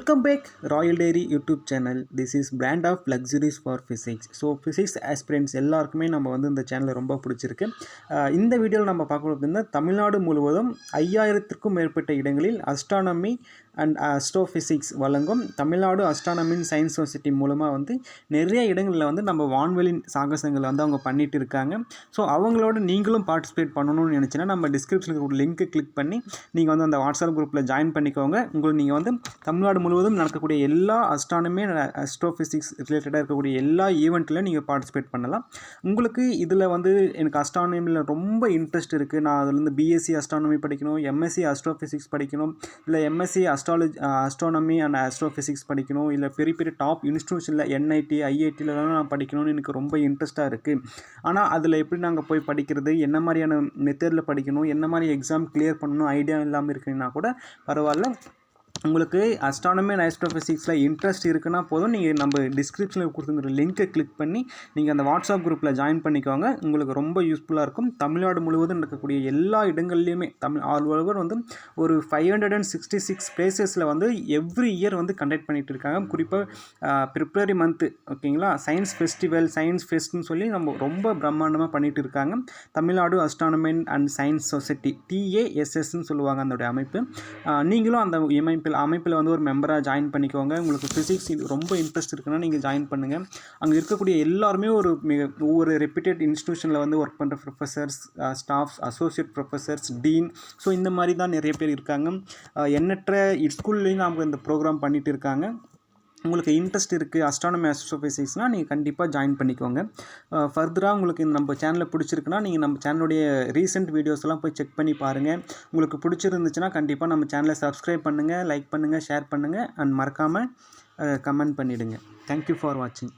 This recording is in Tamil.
Welcome back Royal Dairy YouTube channel. This is brand of luxuries for physics. So physics aspirants எல்லாருக்குமே நம்ம வந்து இந்த சேனலை ரொம்ப பிடிச்சிருக்கு. இந்த வீடியோவில் நம்ம பார்க்கணும் அப்படின்னா தமிழ்நாடு முழுவதும் 5000க்கும் மேற்பட்ட இடங்களில் அஸ்ட்ரானமி அண்ட் அஸ்ட்ரோஃபிசிக்ஸ் வழங்கும் தமிழ்நாடு அஸ்ட்ரானமி சயின்ஸ் சொசைட்டி மூலமாக வந்து நிறைய இடங்களில் வந்து நம்ம வான்வெளி சாகசங்களை வந்து அவங்க பண்ணிட்டு இருக்காங்க. ஸோ அவங்களோட நீங்களும் பார்ட்டிசிபேட் பண்ணணும்னு நினச்சின்னா நம்ம டிஸ்கிரிப்ஷனுக்கு ஒரு லிங்க்கு கிளிக் பண்ணி நீங்கள் வந்து அந்த வாட்ஸ்அப் குரூப்பில் ஜாயின் பண்ணிக்கோங்க. உங்களுக்கு நீங்கள் வந்து தமிழ்நாடு முழுவதும் நடக்கக்கூடிய எல்லா அஸ்ட்ரானமி அஸ்ட்ரோஃபிசிக்ஸ் ரிலேட்டடாக இருக்கக்கூடிய எல்லா ஈவெண்ட்டில் நீங்கள் பார்ட்டிசிபேட் பண்ணலாம். உங்களுக்கு இதில் வந்து எனக்கு அஸ்ட்ரானமியில் ரொம்ப இன்ட்ரெஸ்ட் இருக்குது, நான் அதில் வந்து பிஎஸ்சி அஸ்ட்ரானமி படிக்கணும், எம்எஸ்சி அஸ்ட்ரோஃபிசிக்ஸ் படிக்கணும், இல்லை எம்எஸ்சி அஸ்ட்ரானமி அண்ட் அஸ்ட்ரோஃபிசிக்ஸ் படிக்கணும், இல்லை பெரிய பெரிய டாப் இன்ஸ்டியூஷனில் என்ஐடி ஐஐடிலலாம் நான் படிக்கணும்னு எனக்கு ரொம்ப இன்ட்ரெஸ்ட்டாக இருக்குது. ஆனால் அதில் எப்படி நாங்கள் போய் படிக்கிறது, என்ன மாதிரியான மெத்தடில் படிக்கணும், என்ன மாதிரி எக்ஸாம் கிளியர் பண்ணணும் ஐடியா இல்லாமல் இருக்குன்னா கூட பரவாயில்ல. உங்களுக்கு அஸ்ட்ரானமி அண்ட் ஆஸ்ட்ரோஃபிசிக்ஸில் இன்ட்ரெஸ்ட் இருக்குன்னா போதும், நீங்கள் நம்ம டிஸ்கிரிப்ஷனில் கொடுத்துங்கிற லிங்க்கை கிளிக் பண்ணி நீங்கள் அந்த வாட்ஸ்அப் குரூப்பில் ஜாயின் பண்ணிக்கோங்க. உங்களுக்கு ரொம்ப யூஸ்ஃபுல்லாக இருக்கும். தமிழ்நாடு முழுவதும் நடக்கக்கூடிய எல்லா இடங்கள்லையுமே ஆல் ஓவர் வந்து ஒரு 566 பிளேசஸில் வந்து எவ்ரி இயர் வந்து கண்டக்ட் பண்ணிகிட்டு இருக்காங்க. குறிப்பாக பிப்ரவரி மந்த்து ஓகேங்களா, சயின்ஸ் ஃபெஸ்டிவல் சயின்ஸ் ஃபெஸ்ட்னு சொல்லி நம்ம ரொம்ப பிரம்மாண்டமாக பண்ணிகிட்டு இருக்காங்க. Tamil Nadu astronomy and science society TASSன்னு சொல்லுவாங்க அதோடைய அமைப்பு. நீங்களும் அந்த அமைப்பில் வந்து ஒரு மெம்பராக ஜாயின் பண்ணிக்கோங்க. உங்களுக்கு ஃபிசிக்ஸ் இது ரொம்ப இன்ட்ரெஸ்ட் இருக்குன்னா நீங்கள் ஜாயின் பண்ணுங்கள். அங்கே இருக்கக்கூடிய எல்லாருமே ஒவ்வொரு ரெப்யூட்டட் இன்ஸ்டியூஷனில் வந்து ஒர்க் பண்ணுற professors, staffs, associate professors, dean, so இந்த மாதிரி தான் நிறைய பேர் இருக்காங்க. எண்ணற்ற ஸ்கூல்லையும் அவங்க இந்த ப்ரோக்ராம் பண்ணிகிட்டு இருக்காங்க. உங்களுக்கு இன்ட்ரெஸ்ட் இருக்குது அஸ்ட்ரானமி அஸ்ட்ரோஃபிசிக்ஸ்னால் நீங்கள் கண்டிப்பாக ஜாயின் பண்ணிக்கோங்க. ஃபர்தராக உங்களுக்கு நம்ம சேனலில் பிடிச்சிருக்குன்னா நீங்கள் நம்ம சேனலுடைய ரீசெண்ட் வீடியோஸ்லாம் போய் செக் பண்ணி பாருங்கள். உங்களுக்கு பிடிச்சிருந்துச்சுன்னா கண்டிப்பாக நம்ம சேனலை சப்ஸ்கிரைப் பண்ணுங்கள், லைக் பண்ணுங்கள், ஷேர் பண்ணுங்கள் அண்ட் மறக்காமல் கமெண்ட் பண்ணிவிடுங்க. தேங்க்யூ ஃபார் வாட்சிங்.